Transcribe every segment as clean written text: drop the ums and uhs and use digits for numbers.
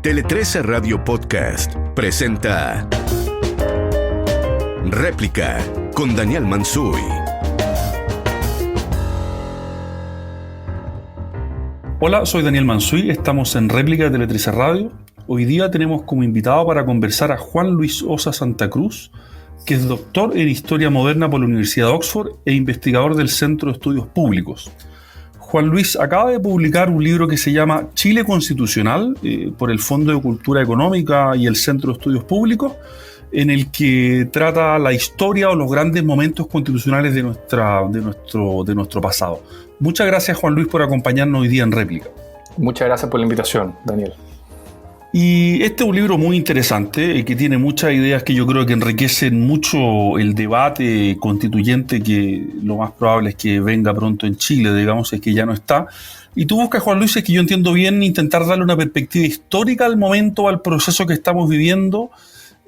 Tele13 Radio Podcast presenta Réplica con Daniel Mansuy. Hola, soy Daniel Mansuy, estamos en Réplica de Tele13 Radio. Hoy día tenemos como invitado para conversar a Juan Luis Ossa Santa Cruz, que es doctor en Historia Moderna por la Universidad de Oxford e investigador del Centro de Estudios Públicos. Juan Luis acaba de publicar un libro que se llama Chile Constitucional, por el Fondo de Cultura Económica y el Centro de Estudios Públicos, en el que trata la historia o los grandes momentos constitucionales de nuestro pasado. Muchas gracias, Juan Luis, por acompañarnos hoy día en Réplica. Muchas gracias por la invitación, Daniel. Y este es un libro muy interesante, que tiene muchas ideas que yo creo que enriquecen mucho el debate constituyente, que lo más probable es que venga pronto en Chile, digamos, es que ya no está. Y tú buscas, Juan Luis, es que yo entiendo bien, intentar darle una perspectiva histórica al momento, al proceso que estamos viviendo,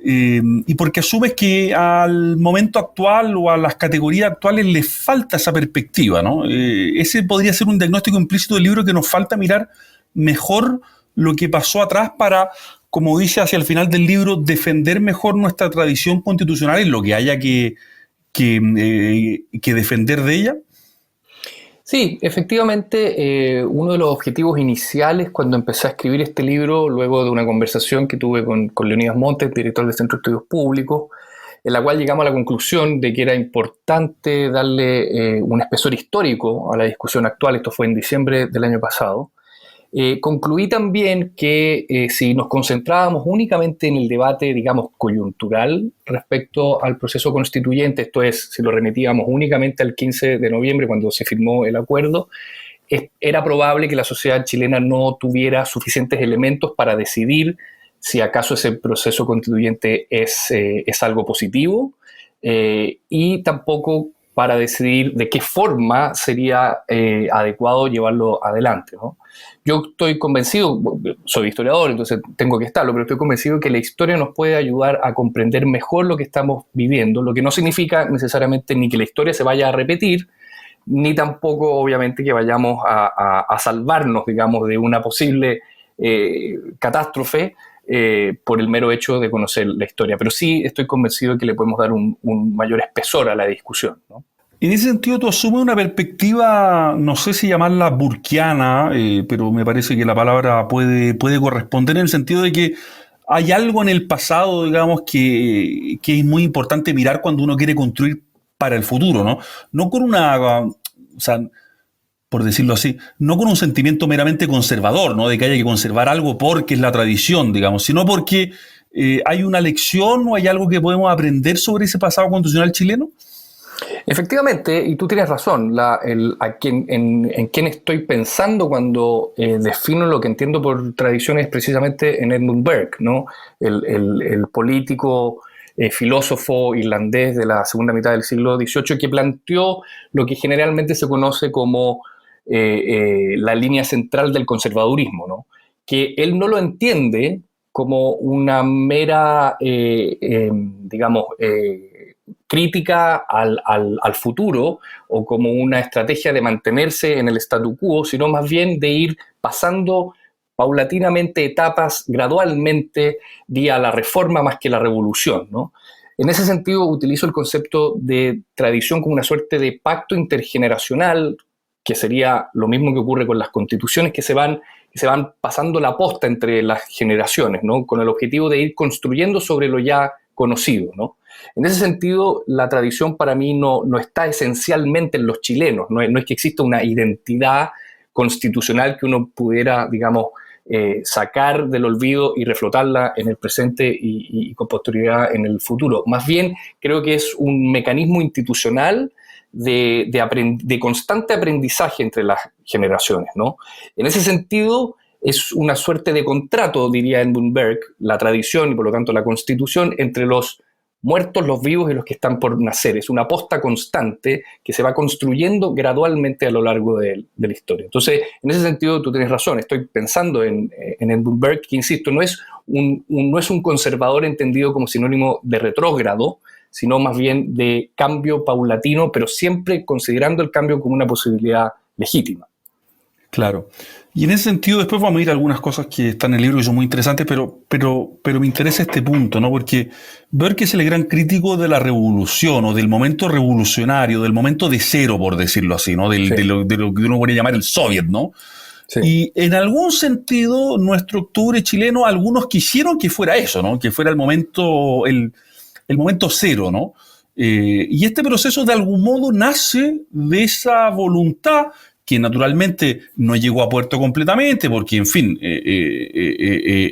y porque asumes que al momento actual o a las categorías actuales les falta esa perspectiva, ¿no? Ese podría ser un diagnóstico implícito del libro, que nos falta mirar mejor lo que pasó atrás para, como dice hacia el final del libro, defender mejor nuestra tradición constitucional en lo que haya que defender de ella. Sí, efectivamente, uno de los objetivos iniciales cuando empecé a escribir este libro, luego de una conversación que tuve con Leonidas Montes, director del Centro de Estudios Públicos, en la cual llegamos a la conclusión de que era importante darle un espesor histórico a la discusión actual. Esto fue en diciembre del año pasado. Concluí también que si nos concentrábamos únicamente en el debate, digamos, coyuntural respecto al proceso constituyente, esto es, si lo remitíamos únicamente al 15 de noviembre cuando se firmó el acuerdo, era probable que la sociedad chilena no tuviera suficientes elementos para decidir si acaso ese proceso constituyente es algo positivo, y tampoco para decidir de qué forma sería adecuado llevarlo adelante, ¿no? Yo estoy convencido, soy historiador, entonces tengo que estarlo, pero estoy convencido que la historia nos puede ayudar a comprender mejor lo que estamos viviendo, lo que no significa necesariamente ni que la historia se vaya a repetir, ni tampoco, obviamente, que vayamos a salvarnos, digamos, de una posible catástrofe por el mero hecho de conocer la historia. Pero sí estoy convencido de que le podemos dar un mayor espesor a la discusión, ¿no? En ese sentido, tú asumes una perspectiva, no sé si llamarla burkeana, pero me parece que la palabra puede corresponder, en el sentido de que hay algo en el pasado, digamos, que es muy importante mirar cuando uno quiere construir para el futuro, ¿no? No con o sea, por decirlo así, no con un sentimiento meramente conservador, ¿no? De que haya que conservar algo porque es la tradición, digamos, sino porque hay una lección o hay algo que podemos aprender sobre ese pasado constitucional chileno. Efectivamente, y tú tienes razón, en quién estoy pensando cuando defino lo que entiendo por tradiciones precisamente en Edmund Burke, ¿no? El político, filósofo irlandés de la segunda mitad del siglo XVIII, que planteó lo que generalmente se conoce como la línea central del conservadurismo, ¿no? Que él no lo entiende como una mera, digamos, crítica al futuro o como una estrategia de mantenerse en el statu quo, sino más bien de ir pasando paulatinamente etapas, gradualmente, vía la reforma más que la revolución, ¿no? En ese sentido, utilizo el concepto de tradición como una suerte de pacto intergeneracional, que sería lo mismo que ocurre con las constituciones que se van pasando la posta entre las generaciones, ¿no? Con el objetivo de ir construyendo sobre lo ya conocido, ¿no? En ese sentido, la tradición para mí no está esencialmente en los chilenos, no es que exista una identidad constitucional que uno pudiera, digamos, sacar del olvido y reflotarla en el presente y con posterioridad en el futuro. Más bien, creo que es un mecanismo institucional de constante aprendizaje entre las generaciones, ¿no? En ese sentido, es una suerte de contrato, diría Edmund Burke, la tradición y por lo tanto la Constitución, entre los muertos, los vivos y los que están por nacer. Es una aposta constante que se va construyendo gradualmente a lo largo de la historia. Entonces, en ese sentido, tú tienes razón. Estoy pensando en Edmund Burke, que, insisto, no es un conservador entendido como sinónimo de retrógrado, sino más bien de cambio paulatino, pero siempre considerando el cambio como una posibilidad legítima. Claro. Y en ese sentido, después vamos a ir a algunas cosas que están en el libro que son muy interesantes, pero me interesa este punto, ¿no? Porque Burke es el gran crítico de la revolución o del momento revolucionario, del momento de cero, por decirlo así, ¿no? Sí. De lo que uno podría llamar el Soviet, ¿no? Sí. Y en algún sentido, nuestro octubre chileno, algunos quisieron que fuera eso, ¿no? Que fuera el momento cero, ¿no? Y este proceso de algún modo nace de esa voluntad que naturalmente no llegó a puerto completamente, porque, en fin,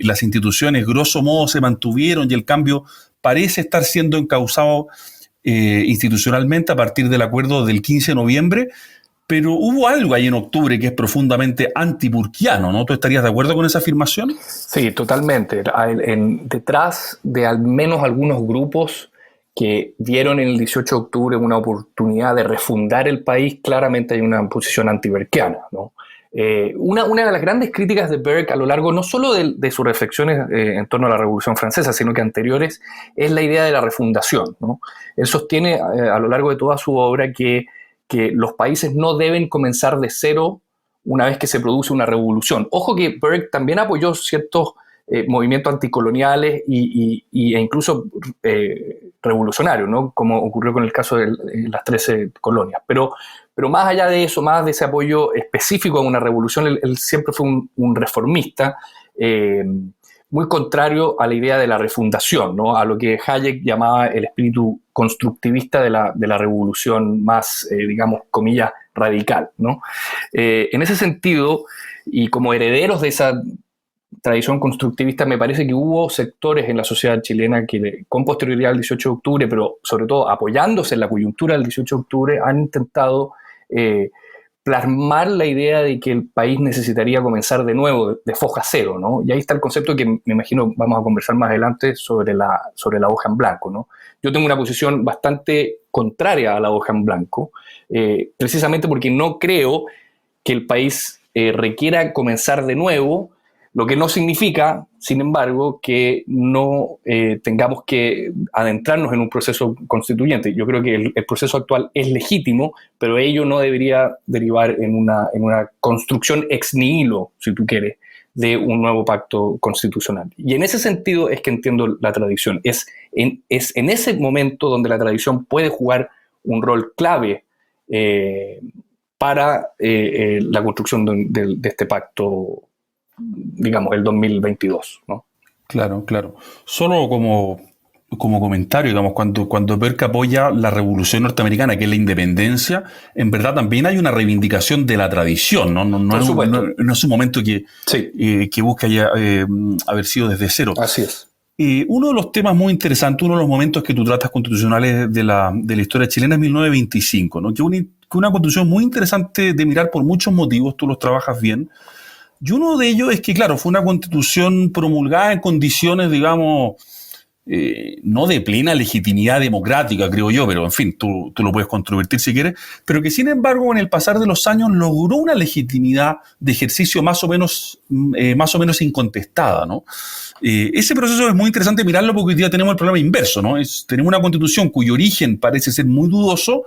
las instituciones grosso modo se mantuvieron y el cambio parece estar siendo encauzado institucionalmente a partir del acuerdo del 15 de noviembre, pero hubo algo ahí en octubre que es profundamente antipurquiano, ¿no? ¿Tú estarías de acuerdo con esa afirmación? Sí, totalmente. Detrás de al menos algunos grupos que vieron en el 18 de octubre una oportunidad de refundar el país, claramente hay una posición antiberkiana, ¿no? Una de las grandes críticas de Burke a lo largo, no solo de sus reflexiones en torno a la Revolución Francesa, sino que anteriores, es la idea de la refundación, ¿no? Él sostiene a lo largo de toda su obra que los países no deben comenzar de cero una vez que se produce una revolución. Ojo que Burke también apoyó ciertos movimientos anticoloniales e incluso revolucionarios, ¿no? Como ocurrió con el caso de las 13 colonias. Pero más allá de eso, más de ese apoyo específico a una revolución, él siempre fue un reformista, muy contrario a la idea de la refundación, ¿no? A lo que Hayek llamaba el espíritu constructivista de la revolución más, digamos, comillas, radical, ¿no? En ese sentido, y como herederos de esa tradición constructivista, me parece que hubo sectores en la sociedad chilena que, con posterioridad al 18 de octubre, pero sobre todo apoyándose en la coyuntura del 18 de octubre, han intentado plasmar la idea de que el país necesitaría comenzar de nuevo, de foja cero, ¿no? Y ahí está el concepto que me imagino vamos a conversar más adelante sobre la hoja en blanco, ¿no? Yo tengo una posición bastante contraria a la hoja en blanco, precisamente porque no creo que el país requiera comenzar de nuevo, lo que no significa, sin embargo, que no tengamos que adentrarnos en un proceso constituyente. Yo creo que el proceso actual es legítimo, pero ello no debería derivar en una construcción ex nihilo, si tú quieres, de un nuevo pacto constitucional. Y en ese sentido es que entiendo la tradición. Es en ese momento donde la tradición puede jugar un rol clave para la construcción de este pacto, digamos, el 2022, ¿no? Claro, claro. Solo como comentario, digamos, cuando Burke apoya la revolución norteamericana, que es la independencia, en verdad también hay una reivindicación de la tradición, ¿no? No es un momento que busca ya haber sido desde cero. Así es. Uno de los temas muy interesantes, uno de los momentos que tú tratas constitucionales de la historia chilena es 1925, ¿no? Que una constitución muy interesante de mirar por muchos motivos, tú los trabajas bien. Y uno de ellos es que, claro, fue una constitución promulgada en condiciones, digamos, no de plena legitimidad democrática, creo yo, pero en fin, tú lo puedes controvertir si quieres, pero que sin embargo, con el pasar de los años logró una legitimidad de ejercicio más o menos incontestada, ¿no? Ese proceso es muy interesante mirarlo porque hoy día tenemos el problema inverso, ¿no? Tenemos una constitución cuyo origen parece ser muy dudoso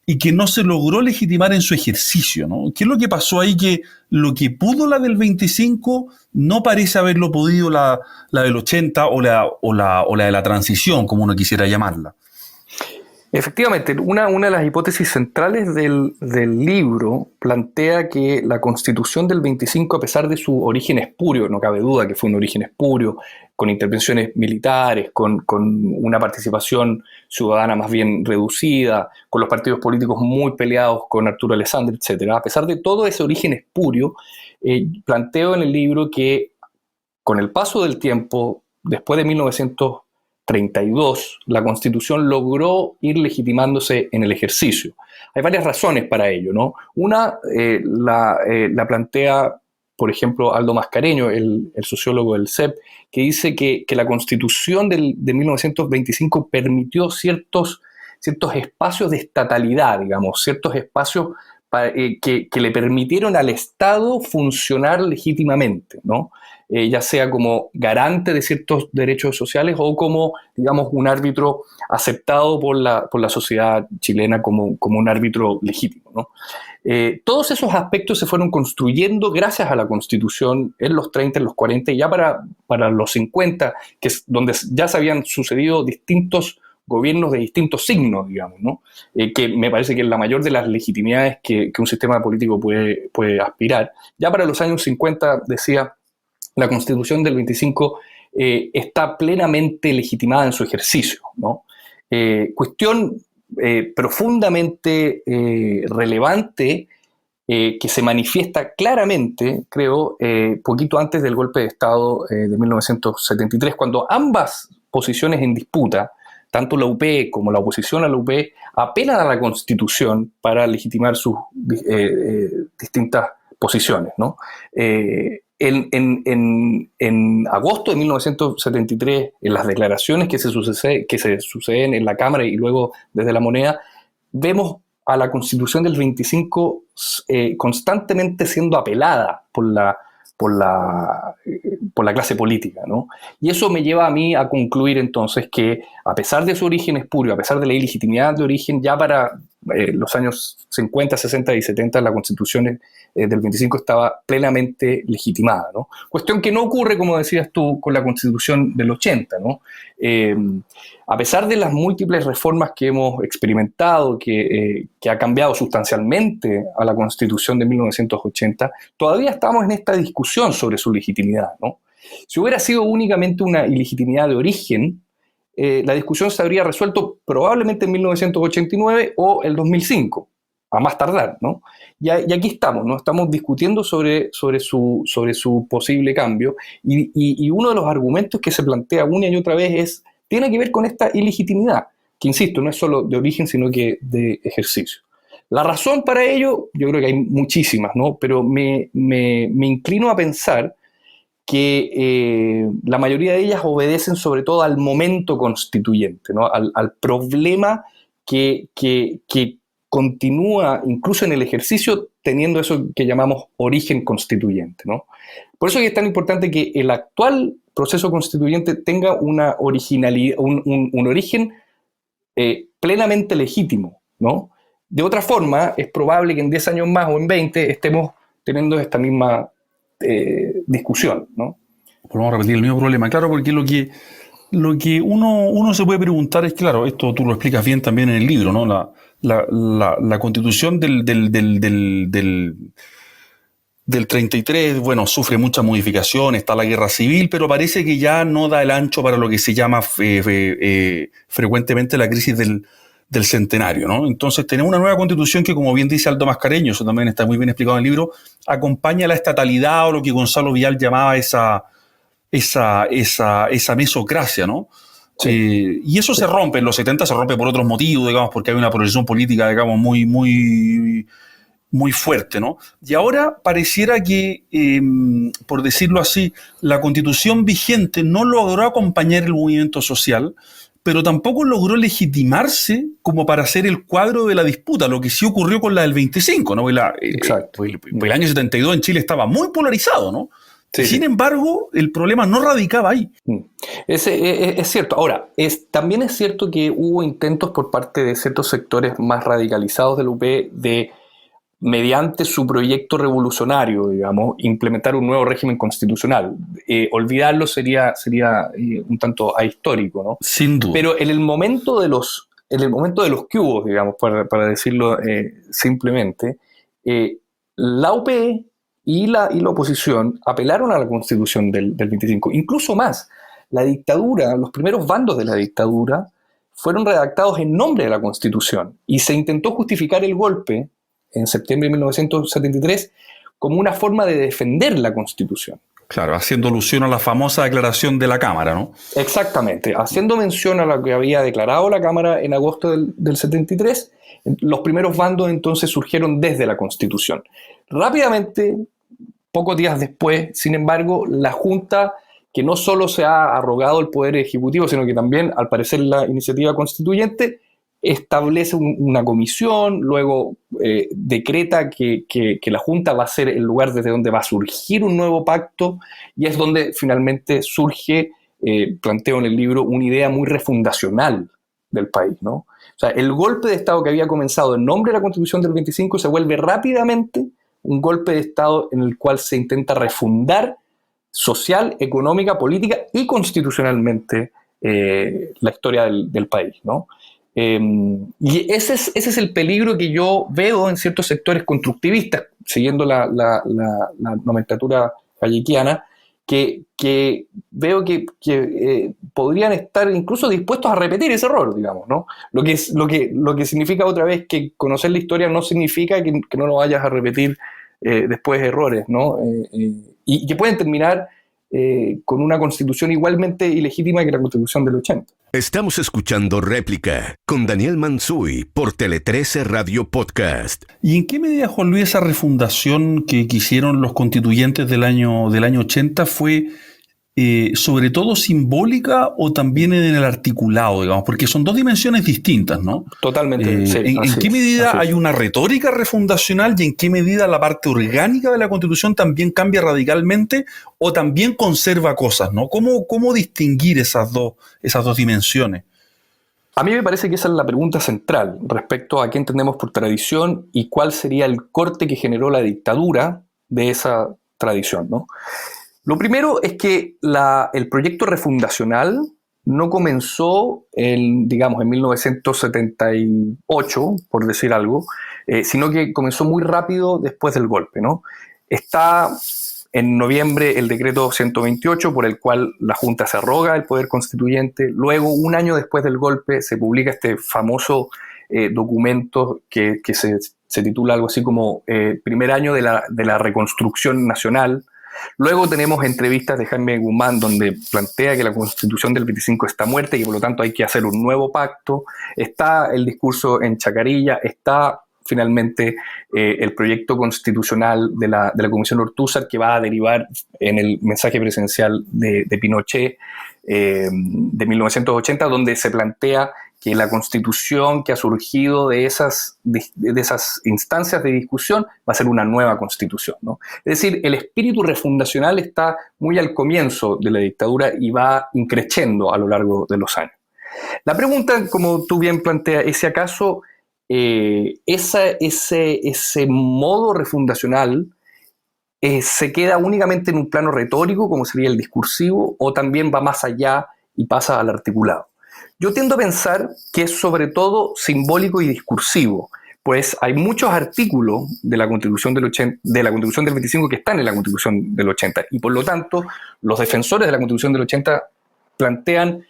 y que no se logró legitimar en su ejercicio, ¿no? ¿Qué es lo que pasó ahí? Que lo que pudo la del 25 no parece haberlo podido la del 80 o la de la transición, como uno quisiera llamarla. Efectivamente, una de las hipótesis centrales del libro plantea que la Constitución del 25, a pesar de su origen espurio, no cabe duda que fue un origen espurio, con intervenciones militares, con una participación ciudadana más bien reducida, con los partidos políticos muy peleados con Arturo Alessandri, etc. A pesar de todo ese origen espurio, planteo en el libro que con el paso del tiempo, después de 1932, la Constitución logró ir legitimándose en el ejercicio. Hay varias razones para ello, ¿no? Una la plantea, por ejemplo, Aldo Mascareño, el sociólogo del CEP, que dice que la Constitución de 1925 permitió ciertos espacios de estatalidad, digamos, ciertos espacios que le permitieron al Estado funcionar legítimamente, ¿no? Ya sea como garante de ciertos derechos sociales o como, digamos, un árbitro aceptado por la sociedad chilena como un árbitro legítimo, ¿no? Todos esos aspectos se fueron construyendo gracias a la Constitución en los 30, en los 40 y ya para los 50, que es donde ya se habían sucedido distintos gobiernos de distintos signos, digamos, ¿no? Que me parece que es la mayor de las legitimidades que un sistema político puede aspirar. Ya para los años 50, decía, la Constitución del 25 está plenamente legitimada en su ejercicio, ¿no? Cuestión profundamente relevante que se manifiesta claramente, creo, poquito antes del golpe de Estado de 1973, cuando ambas posiciones en disputa, tanto la UP como la oposición a la UP, apelan a la Constitución para legitimar sus distintas posiciones, ¿no? En agosto de 1973, en las declaraciones que se suceden en la Cámara y luego desde la Moneda, vemos a la Constitución del 25 constantemente siendo apelada por la clase política, ¿no? Y eso me lleva a mí a concluir entonces que, a pesar de su origen espurio, a pesar de la ilegitimidad de origen, ya para los años 50, 60 y 70 la Constitución del 25 estaba plenamente legitimada, ¿no? Cuestión que no ocurre, como decías tú, con la Constitución del 80, ¿no? A pesar de las múltiples reformas que hemos experimentado, que ha cambiado sustancialmente a la Constitución de 1980, todavía estamos en esta discusión sobre su legitimidad, ¿no? Si hubiera sido únicamente una ilegitimidad de origen, la discusión se habría resuelto probablemente en 1989 o el 2005, a más tardar, ¿no? Y aquí estamos, ¿no? Estamos discutiendo sobre su posible cambio y uno de los argumentos que se plantea una y otra vez tiene que ver con esta ilegitimidad, que insisto, no es solo de origen, sino que de ejercicio. La razón para ello, yo creo que hay muchísimas, ¿no? Pero me inclino a pensar que la mayoría de ellas obedecen sobre todo al momento constituyente, ¿no? Al problema que continúa incluso en el ejercicio teniendo eso que llamamos origen constituyente, ¿no? Por eso es tan importante que el actual proceso constituyente tenga una originalidad, un origen plenamente legítimo, ¿no? De otra forma, es probable que en 10 años más o en 20 estemos teniendo esta misma discusión, ¿no? Vamos a repetir el mismo problema, claro, porque lo que uno se puede preguntar es, claro, esto tú lo explicas bien también en el libro, ¿no? La Constitución del 33, bueno, sufre muchas modificaciones, está la guerra civil, pero parece que ya no da el ancho para lo que se llama frecuentemente la crisis del centenario, ¿no? Entonces tenemos una nueva Constitución que, como bien dice Aldo Mascareño, eso también está muy bien explicado en el libro, acompaña la estatalidad o lo que Gonzalo Vial llamaba esa mesocracia, ¿no? Sí. Y eso se rompe, en los 70 se rompe por otros motivos, digamos, porque hay una proyección política, digamos, muy fuerte, ¿no? Y ahora pareciera que, por decirlo así, la Constitución vigente no logró acompañar el movimiento social, pero tampoco logró legitimarse como para hacer el cuadro de la disputa, lo que sí ocurrió con la del 25, ¿no? Exacto. El año 72 en Chile estaba muy polarizado, ¿no? Sí, Sin embargo, el problema no radicaba ahí. Es cierto. Ahora, también es cierto que hubo intentos por parte de ciertos sectores más radicalizados del UP de, mediante su proyecto revolucionario, digamos, implementar un nuevo régimen constitucional. Olvidarlo sería un tanto ahistórico, ¿no? Sin duda. Pero en el momento de los que digamos, para decirlo simplemente, la UP y la oposición apelaron a la Constitución del 25. Incluso más, la dictadura, los primeros bandos de la dictadura fueron redactados en nombre de la Constitución y se intentó justificar el golpe en septiembre de 1973 como una forma de defender la Constitución. Claro, haciendo alusión a la famosa declaración de la Cámara, ¿no? Exactamente, haciendo mención a lo que había declarado la Cámara en agosto del 73, los primeros bandos entonces surgieron desde la Constitución. Rápidamente, pocos días después, sin embargo, la Junta, que no solo se ha arrogado el poder ejecutivo, sino que también, al parecer, la iniciativa constituyente, establece una comisión, luego decreta que la Junta va a ser el lugar desde donde va a surgir un nuevo pacto, y es donde finalmente surge, planteo en el libro, una idea muy refundacional del país, ¿no? O sea, el golpe de Estado que había comenzado en nombre de la Constitución del 25 se vuelve rápidamente un golpe de Estado en el cual se intenta refundar social, económica, política y constitucionalmente la historia del país, ¿no? Y ese es el peligro que yo veo en ciertos sectores constructivistas, siguiendo la nomenclatura hayekiana, que veo que podrían estar incluso dispuestos a repetir ese error, digamos, ¿no? Lo que significa otra vez que conocer la historia no significa que no lo vayas a repetir después errores, ¿no? Y que pueden terminar con una constitución igualmente ilegítima que la Constitución del 80. Estamos escuchando Réplica con Daniel Mansuy por Tele 13 Radio Podcast. ¿Y en qué medida, Juan Luis, esa refundación que hicieron los constituyentes del año 80 fue sobre todo simbólica o también en el articulado, digamos? Porque son dos dimensiones distintas, ¿no? Totalmente. Sí, ¿En qué medida hay una retórica refundacional y en qué medida la parte orgánica de la Constitución también cambia radicalmente o también conserva cosas, ¿no? ¿Cómo distinguir esas dos dimensiones? A mí me parece que esa es la pregunta central respecto a qué entendemos por tradición y cuál sería el corte que generó la dictadura de esa tradición, ¿no? Lo primero es que el proyecto refundacional no comenzó en 1978, por decir algo, sino que comenzó muy rápido después del golpe, ¿no? Está en noviembre el decreto 128, por el cual la Junta se arroga el poder constituyente. Luego, un año después del golpe, se publica este famoso documento que se titula algo así como Primer año de la reconstrucción nacional. Luego tenemos entrevistas de Jaime Guzmán donde plantea que la Constitución del 25 está muerta y que por lo tanto hay que hacer un nuevo pacto. Está el discurso en Chacarilla, está finalmente el proyecto constitucional de la Comisión Ortúzar, que va a derivar en el mensaje presidencial de Pinochet de 1980, donde se plantea que la Constitución que ha surgido de esas instancias de discusión va a ser una nueva Constitución, ¿no? Es decir, el espíritu refundacional está muy al comienzo de la dictadura y va increciendo a lo largo de los años. La pregunta, como tú bien planteas, es si acaso ese modo refundacional se queda únicamente en un plano retórico, como sería el discursivo, o también va más allá y pasa al articulado. Yo tiendo a pensar que es sobre todo simbólico y discursivo, pues hay muchos artículos de la Constitución del 25 que están en la Constitución del 80, y por lo tanto los defensores de la Constitución del 80 plantean,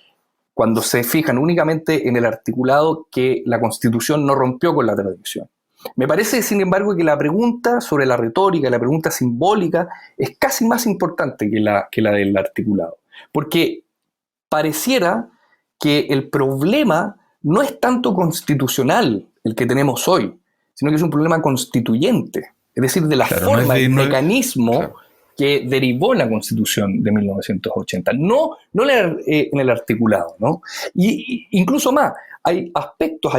cuando se fijan únicamente en el articulado, que la Constitución no rompió con la tradición. Me parece, sin embargo, que la pregunta sobre la retórica, la pregunta simbólica, es casi más importante que la del articulado, porque pareciera que el problema no es tanto constitucional el que tenemos hoy, sino que es un problema constituyente, es decir, de la forma, el mecanismo que derivó en la Constitución de 1980, no en el articulado, ¿no? Y incluso más, hay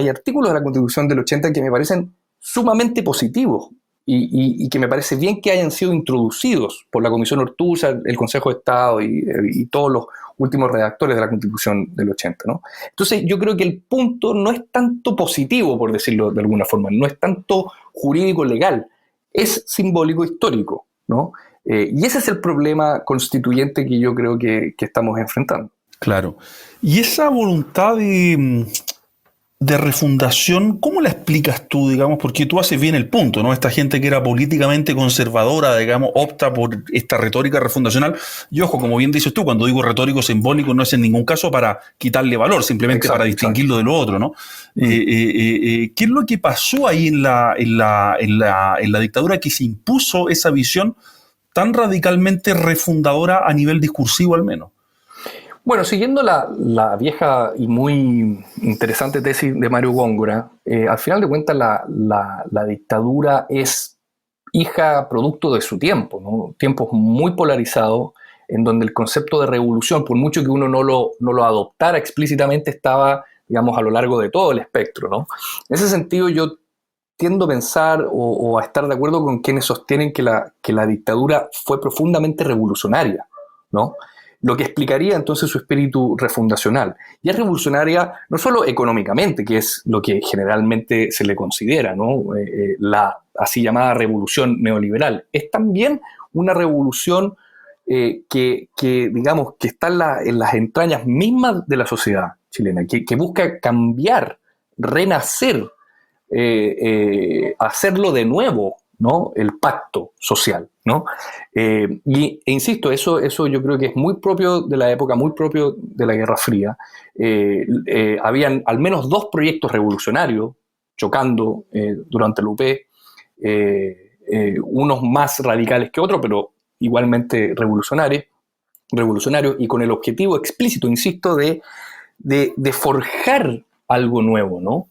artículos de la Constitución del 80 que me parecen sumamente positivos y que me parece bien que hayan sido introducidos por la Comisión Ortúzar, el Consejo de Estado y todos los últimos redactores de la Constitución del 80, ¿no? Entonces yo creo que el punto no es tanto positivo, por decirlo de alguna forma, no es tanto jurídico-legal, es simbólico-histórico, ¿no? Y ese es el problema constituyente que yo creo que estamos enfrentando. Claro. Y esa voluntad de refundación, ¿cómo la explicas tú, digamos? Porque tú haces bien el punto, ¿no? Esta gente que era políticamente conservadora, digamos, opta por esta retórica refundacional. Y ojo, como bien dices tú, cuando digo retórico simbólico no es en ningún caso para quitarle valor, simplemente para distinguirlo de lo otro, ¿no? ¿Qué es lo que pasó ahí en la dictadura que se impuso esa visión tan radicalmente refundadora a nivel discursivo al menos? Bueno, siguiendo la vieja y muy interesante tesis de Mario Góngora, al final de cuentas la dictadura es hija producto de su tiempo, ¿no? Tiempos muy polarizados, en donde el concepto de revolución, por mucho que uno no lo adoptara explícitamente, estaba digamos, a lo largo de todo el espectro, ¿no? En ese sentido, yo tiendo a pensar o a estar de acuerdo con quienes sostienen que la dictadura fue profundamente revolucionaria, ¿no? Lo que explicaría entonces su espíritu refundacional. Y es revolucionaria no solo económicamente, que es lo que generalmente se le considera, ¿no? La así llamada revolución neoliberal. Es también una revolución que digamos, que está en las entrañas mismas de la sociedad chilena, que busca cambiar, renacer, hacerlo de nuevo, ¿no? El pacto social, ¿no? E insisto, eso yo creo que es muy propio de la época, muy propio de la Guerra Fría. Habían al menos 2 proyectos revolucionarios chocando durante el UP, unos más radicales que otros, pero igualmente revolucionarios, y con el objetivo explícito, insisto, de forjar algo nuevo, ¿no?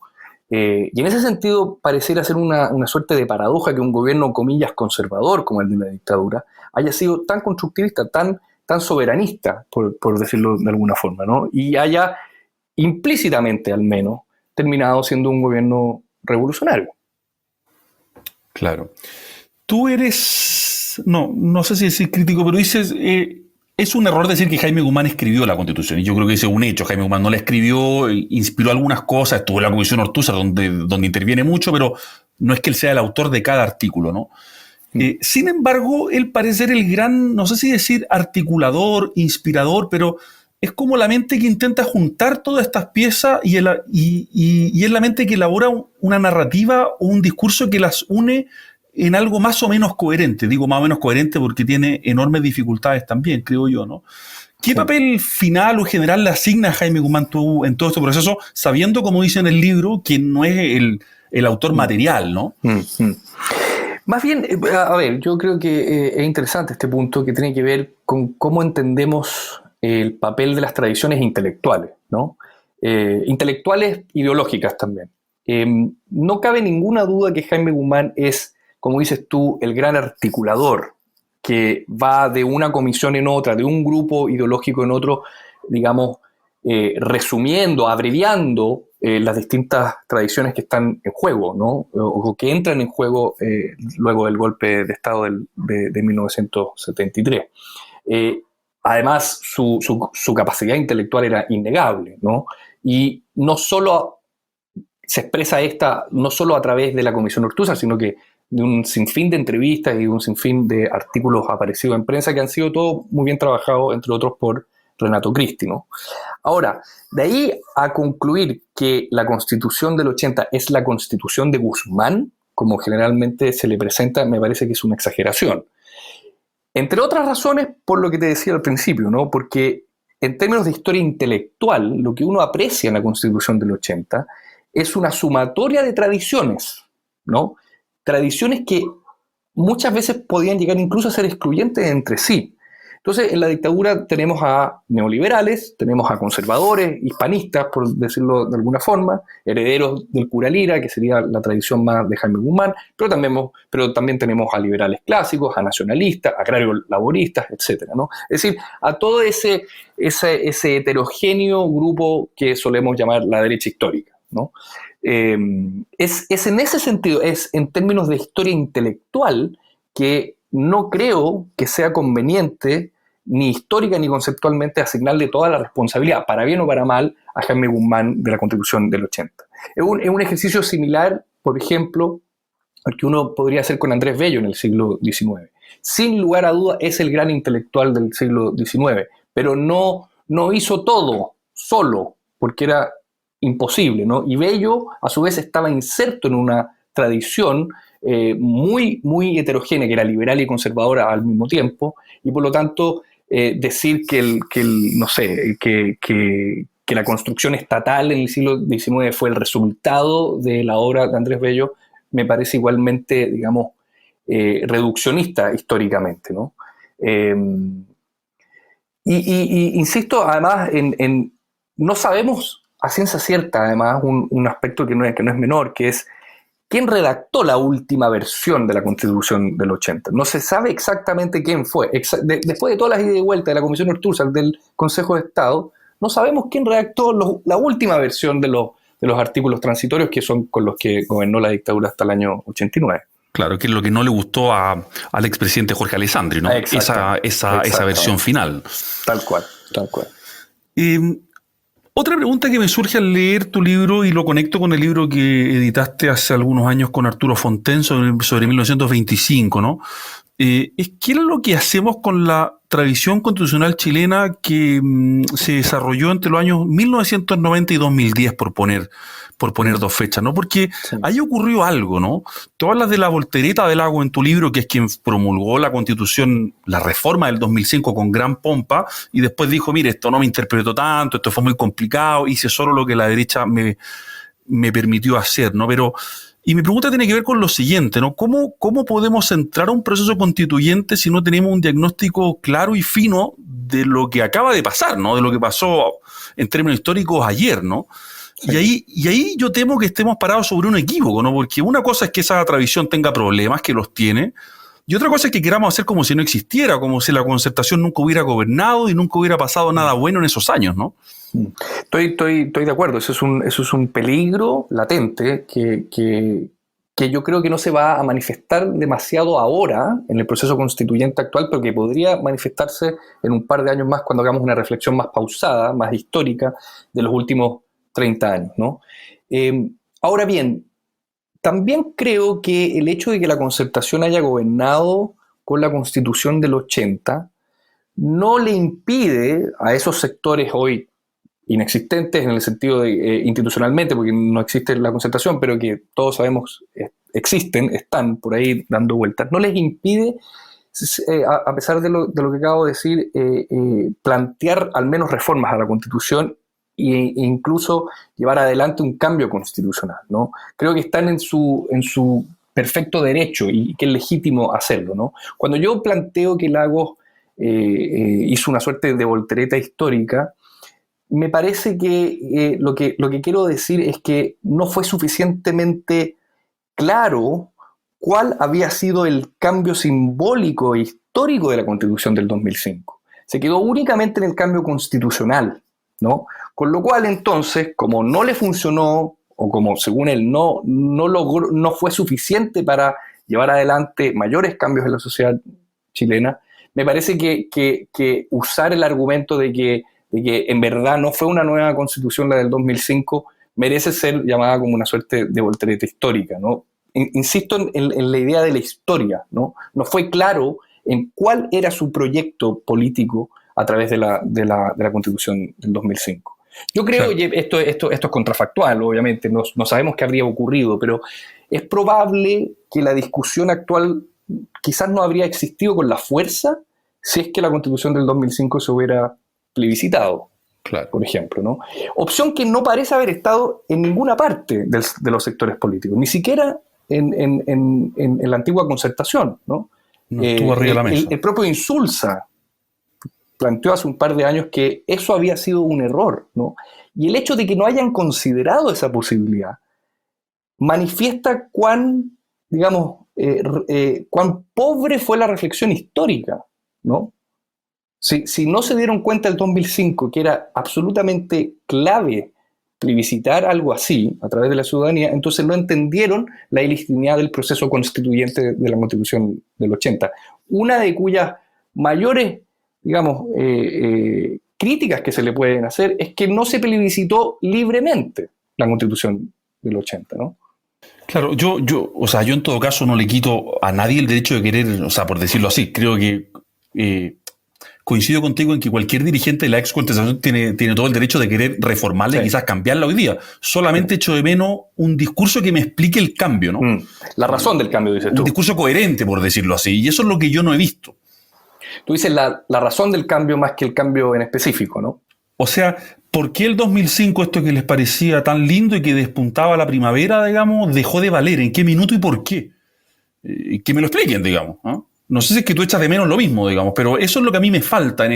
Y en ese sentido pareciera ser una suerte de paradoja que un gobierno, comillas, conservador como el de la dictadura haya sido tan constructivista, tan soberanista, por decirlo de alguna forma, ¿no? Y haya implícitamente, al menos, terminado siendo un gobierno revolucionario. Claro. Tú eres, no sé si decir crítico, pero dices, es un error decir que Jaime Guzmán escribió la Constitución, y yo creo que ese es un hecho. Jaime Guzmán no la escribió, inspiró algunas cosas, estuvo en la Comisión Ortúzar donde interviene mucho, pero no es que él sea el autor de cada artículo, ¿no? Sin embargo, él parece ser el gran, no sé si decir articulador, inspirador, pero es como la mente que intenta juntar todas estas piezas y es la mente que elabora una narrativa o un discurso que las une en algo más o menos coherente. Digo más o menos coherente porque tiene enormes dificultades también, creo yo, ¿no? ¿Qué papel final o general le asigna a Jaime Guzmán tú en todo este proceso, sabiendo, como dice en el libro, que no es el autor material, ¿no? Más bien, a ver, yo creo que es interesante este punto que tiene que ver con cómo entendemos el papel de las tradiciones intelectuales, ¿no? Intelectuales ideológicas también. No cabe ninguna duda que Jaime Guzmán es, como dices tú, el gran articulador que va de una comisión en otra, de un grupo ideológico en otro, digamos, resumiendo, abreviando las distintas tradiciones que están en juego, ¿no? O que entran en juego luego del golpe de Estado de 1973. Además, su capacidad intelectual era innegable, ¿no? Y no solo se expresa no solo a través de la Comisión Ortúzar, sino que de un sinfín de entrevistas y de un sinfín de artículos aparecidos en prensa que han sido todos muy bien trabajados, entre otros por Renato Cristi, ¿no? Ahora, de ahí a concluir que la Constitución del 80 es la Constitución de Guzmán, como generalmente se le presenta, me parece que es una exageración. Entre otras razones, por lo que te decía al principio, ¿no? Porque en términos de historia intelectual, lo que uno aprecia en la Constitución del 80 es una sumatoria de tradiciones, ¿no? Tradiciones que muchas veces podían llegar incluso a ser excluyentes entre sí. Entonces, en la dictadura tenemos a neoliberales, tenemos a conservadores, hispanistas, por decirlo de alguna forma, herederos del cura Lira, que sería la tradición más de Jaime Guzmán, pero también tenemos a liberales clásicos, a nacionalistas, agrarios laboristas, etc., ¿no? Es decir, a todo ese heterogéneo grupo que solemos llamar la derecha histórica, ¿no? Es en ese sentido, es en términos de historia intelectual, que no creo que sea conveniente ni histórica ni conceptualmente asignarle toda la responsabilidad, para bien o para mal, a Jaime Guzmán de la Constitución del 80. Es un ejercicio similar, por ejemplo, al que uno podría hacer con Andrés Bello en el siglo XIX. Sin lugar a duda es el gran intelectual del siglo XIX, pero no hizo todo solo, porque era imposible, ¿no? Y Bello, a su vez, estaba inserto en una tradición muy, muy heterogénea, que era liberal y conservadora al mismo tiempo, y por lo tanto decir que la construcción estatal en el siglo XIX fue el resultado de la obra de Andrés Bello, me parece igualmente, digamos, reduccionista históricamente, ¿no? Insisto, además, no sabemos a ciencia cierta, además, un aspecto que no es menor, que es quién redactó la última versión de la Constitución del 80. No se sabe exactamente quién fue. Después de todas las idas y vueltas de la Comisión Ortúzar, del Consejo de Estado, no sabemos quién redactó la última versión de los artículos transitorios, que son con los que gobernó la dictadura hasta el año 89. Claro, que es lo que no le gustó al expresidente Jorge Alessandri, ¿no? Esa versión final. Tal cual, tal cual. Otra pregunta que me surge al leer tu libro, y lo conecto con el libro que editaste hace algunos años con Arturo Fontaine sobre 1925, ¿no? Es qué es lo que hacemos con la tradición constitucional chilena que se desarrolló entre los años 1990 y 2010, por poner dos fechas, ¿no? Porque sí, ahí ocurrió algo, ¿no? Tú hablas de la voltereta de Lagos en tu libro, que es quien promulgó la Constitución, la reforma del 2005 con gran pompa, y después dijo, mire, esto no me interpretó tanto, esto fue muy complicado, hice solo lo que la derecha me permitió hacer, ¿no? Y mi pregunta tiene que ver con lo siguiente, ¿no? ¿Cómo podemos entrar a un proceso constituyente si no tenemos un diagnóstico claro y fino de lo que acaba de pasar, ¿no? De lo que pasó en términos históricos ayer, ¿no? Sí. Y ahí yo temo que estemos parados sobre un equívoco, ¿no? Porque una cosa es que esa tradición tenga problemas, que los tiene, y otra cosa es que queramos hacer como si no existiera, como si la Concertación nunca hubiera gobernado y nunca hubiera pasado nada bueno en esos años, ¿no? Estoy de acuerdo, eso es un peligro latente que yo creo que no se va a manifestar demasiado ahora en el proceso constituyente actual, pero que podría manifestarse en un par de años más cuando hagamos una reflexión más pausada, más histórica de los últimos 30 años, ¿no? Ahora bien, también creo que el hecho de que la Concertación haya gobernado con la Constitución del 80 no le impide a esos sectores hoy inexistentes en el sentido de institucionalmente, porque no existe la Concertación, pero que todos sabemos existen, están por ahí dando vueltas, no les impide, a pesar de lo que acabo de decir, plantear al menos reformas a la Constitución e incluso llevar adelante un cambio constitucional, ¿no? Creo que están en su perfecto derecho y que es legítimo hacerlo, ¿no? Cuando yo planteo que Lagos hizo una suerte de voltereta histórica, me parece que lo que quiero decir es que no fue suficientemente claro cuál había sido el cambio simbólico e histórico de la Constitución del 2005. Se quedó únicamente en el cambio constitucional, ¿no? Con lo cual, entonces, como no le funcionó, o como según él no fue suficiente para llevar adelante mayores cambios en la sociedad chilena, me parece que usar el argumento de que en verdad no fue una nueva constitución la del 2005, merece ser llamada como una suerte de voltereta histórica, ¿no? Insisto en la idea de la historia, ¿no? No fue claro en cuál era su proyecto político a través de la constitución del 2005. Yo creo, claro, que esto es contrafactual, obviamente, no sabemos qué habría ocurrido, pero es probable que la discusión actual quizás no habría existido con la fuerza si es que la constitución del 2005 se hubiera plebiscitado, claro, por ejemplo, ¿no? Opción que no parece haber estado en ninguna parte de los sectores políticos, ni siquiera en la antigua Concertación, ¿no? No estuvo arriba de la mesa. El propio Insulza planteó hace un par de años que eso había sido un error, ¿no? Y el hecho de que no hayan considerado esa posibilidad manifiesta cuán pobre fue la reflexión histórica, ¿no? Si no se dieron cuenta el 2005 que era absolutamente clave plebiscitar algo así a través de la ciudadanía, entonces no entendieron la ilegitimidad del proceso constituyente de la Constitución del 80. Una de cuyas mayores, críticas que se le pueden hacer es que no se plebiscitó libremente la Constitución del 80, ¿no? Claro, yo en todo caso no le quito a nadie el derecho de querer, por decirlo así, creo que coincido contigo en que cualquier dirigente de la ex Concertación tiene todo el derecho de querer reformarla, sí, y quizás cambiarla hoy día. Solamente echo de menos un discurso que me explique el cambio, ¿no? La razón del cambio, dices tú. Un discurso coherente, por decirlo así, y eso es lo que yo no he visto. Tú dices la razón del cambio más que el cambio en específico, ¿no? O sea, ¿por qué el 2005 esto que les parecía tan lindo y que despuntaba la primavera, dejó de valer? ¿En qué minuto y por qué? Que me lo expliquen, ¿no? No sé si es que tú echas de menos lo mismo, pero eso es lo que a mí me falta en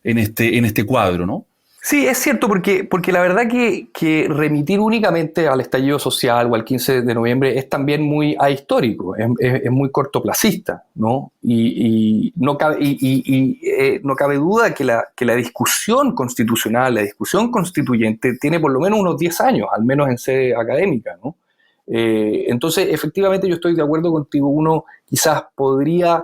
este cuadro, ¿no? Sí, es cierto, porque la verdad que remitir únicamente al estallido social o al 15 de noviembre es también muy ahistórico, es muy cortoplacista, ¿no? Y no cabe duda que la discusión constitucional, la discusión constituyente tiene por lo menos unos 10 años, al menos en sede académica, ¿no? Entonces, efectivamente, yo estoy de acuerdo contigo. Uno quizás podría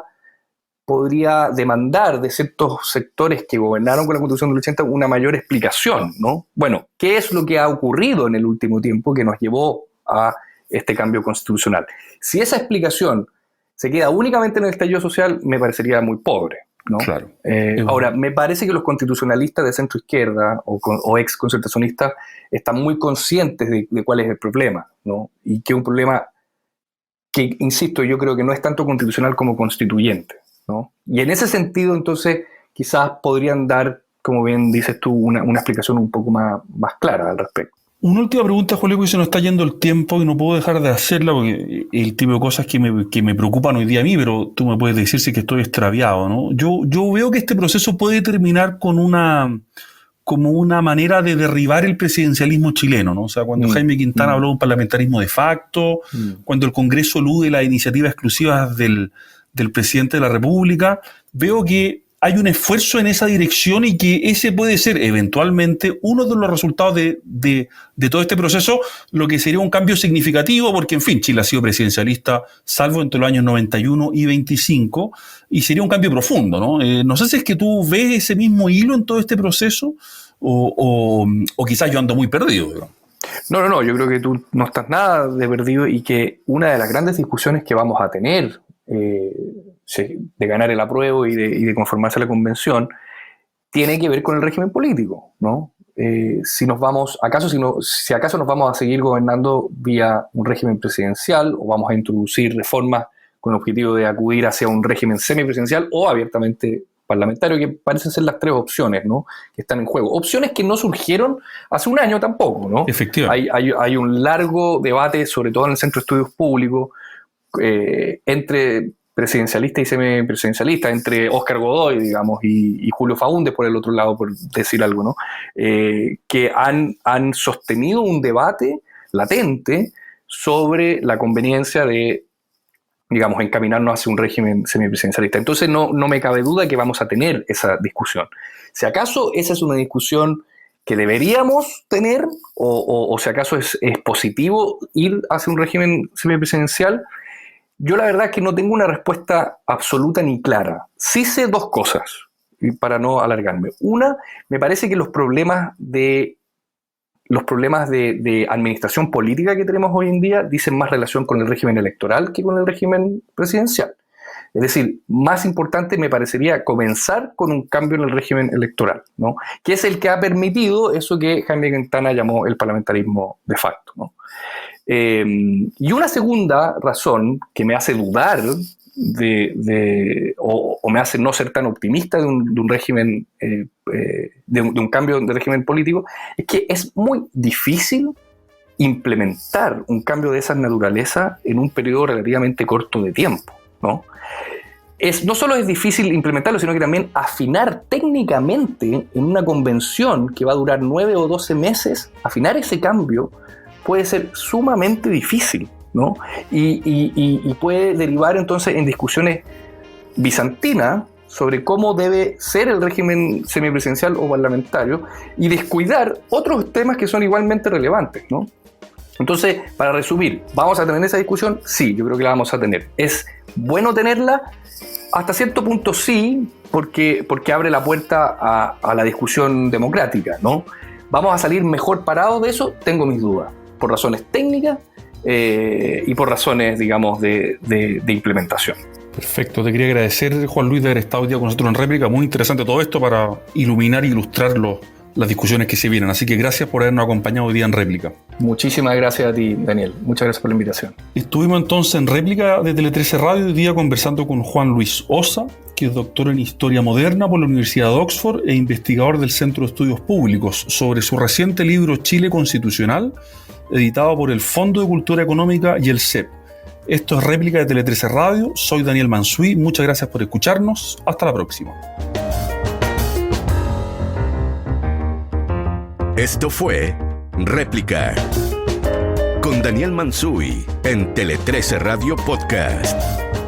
demandar de ciertos sectores que gobernaron con la Constitución del 80 una mayor explicación, ¿no? Bueno, ¿qué es lo que ha ocurrido en el último tiempo que nos llevó a este cambio constitucional? Si esa explicación se queda únicamente en el estallido social, me parecería muy pobre, ¿no? Claro. Ahora, me parece que los constitucionalistas de centro izquierda o ex concertacionistas están muy conscientes de cuál es el problema, ¿no? Y que es un problema que, insisto, yo creo que no es tanto constitucional como constituyente, ¿no? Y en ese sentido, entonces, quizás podrían dar, como bien dices tú, una explicación un poco más clara al respecto. Una última pregunta, Juan Luis, porque se nos está yendo el tiempo y no puedo dejar de hacerla porque el tipo de cosas que me preocupan hoy día a mí, pero tú me puedes decir si que estoy extraviado, ¿no? Yo veo que este proceso puede terminar como una manera de derribar el presidencialismo chileno, ¿no? O sea, cuando Jaime Quintana habló de un parlamentarismo de facto, cuando el Congreso elude las iniciativas exclusivas del presidente de la República, veo que hay un esfuerzo en esa dirección y que ese puede ser eventualmente uno de los resultados de todo este proceso, lo que sería un cambio significativo, porque en fin, Chile ha sido presidencialista salvo entre los años 91 y 25, y sería un cambio profundo, ¿no? No sé si es que tú ves ese mismo hilo en todo este proceso o quizás yo ando muy perdido, ¿no? No, yo creo que tú no estás nada de perdido y que una de las grandes discusiones que vamos a tener de ganar el apruebo y de conformarse a la convención tiene que ver con el régimen político, ¿no? Si acaso nos vamos a seguir gobernando vía un régimen presidencial o vamos a introducir reformas con el objetivo de acudir hacia un régimen semipresidencial o abiertamente parlamentario, que parecen ser las tres opciones, ¿no?, que están en juego. Opciones que no surgieron hace un año tampoco, ¿no? Efectivamente. Hay un largo debate, sobre todo en el Centro de Estudios Públicos, entre presidencialista y semipresidencialista, entre Óscar Godoy, digamos, y Julio Faúndez por el otro lado, por decir algo, ¿no? Que han sostenido un debate latente sobre la conveniencia de, digamos, encaminarnos hacia un régimen semipresidencialista. Entonces no me cabe duda que vamos a tener esa discusión. Si acaso esa es una discusión que deberíamos tener, o si acaso es positivo ir hacia un régimen semipresidencial, yo la verdad es que no tengo una respuesta absoluta ni clara. Sí sé dos cosas, y para no alargarme. Una, me parece que los problemas de administración política que tenemos hoy en día dicen más relación con el régimen electoral que con el régimen presidencial. Es decir, más importante me parecería comenzar con un cambio en el régimen electoral, ¿no?, que es el que ha permitido eso que Jaime Quintana llamó el parlamentarismo de facto, ¿no? Y una segunda razón que me hace dudar o me hace no ser tan optimista de un régimen, de un cambio de régimen político, es que es muy difícil implementar un cambio de esa naturaleza en un periodo relativamente corto de tiempo, ¿no? No solo es difícil implementarlo, sino que también afinar técnicamente en una convención que va a durar 9 o 12 meses, afinar ese cambio puede ser sumamente difícil, ¿no? Y puede derivar entonces en discusiones bizantinas sobre cómo debe ser el régimen semipresidencial o parlamentario y descuidar otros temas que son igualmente relevantes, ¿no? Entonces, para resumir, ¿vamos a tener esa discusión? Sí, yo creo que la vamos a tener. ¿Es bueno tenerla? Hasta cierto punto sí, porque abre la puerta a la discusión democrática, ¿no? ¿Vamos a salir mejor parados de eso? Tengo mis dudas, por razones técnicas y por razones, digamos, de implementación. Perfecto, te quería agradecer, Juan Luis, de haber estado hoy día con nosotros en réplica. Muy interesante todo esto para iluminar e ilustrar las discusiones que se vienen. Así que gracias por habernos acompañado hoy día en réplica. Muchísimas gracias a ti, Daniel. Muchas gracias por la invitación. Estuvimos entonces en réplica de Tele 13 Radio hoy día conversando con Juan Luis Ossa, que es doctor en Historia Moderna por la Universidad de Oxford e investigador del Centro de Estudios Públicos, sobre su reciente libro Chile Constitucional, editado por el Fondo de Cultura Económica y el CEP. Esto es réplica de Tele 13 Radio. Soy Daniel Mansuy. Muchas gracias por escucharnos. Hasta la próxima. Esto fue Réplica con Daniel Mansuy en Tele 13 Radio Podcast.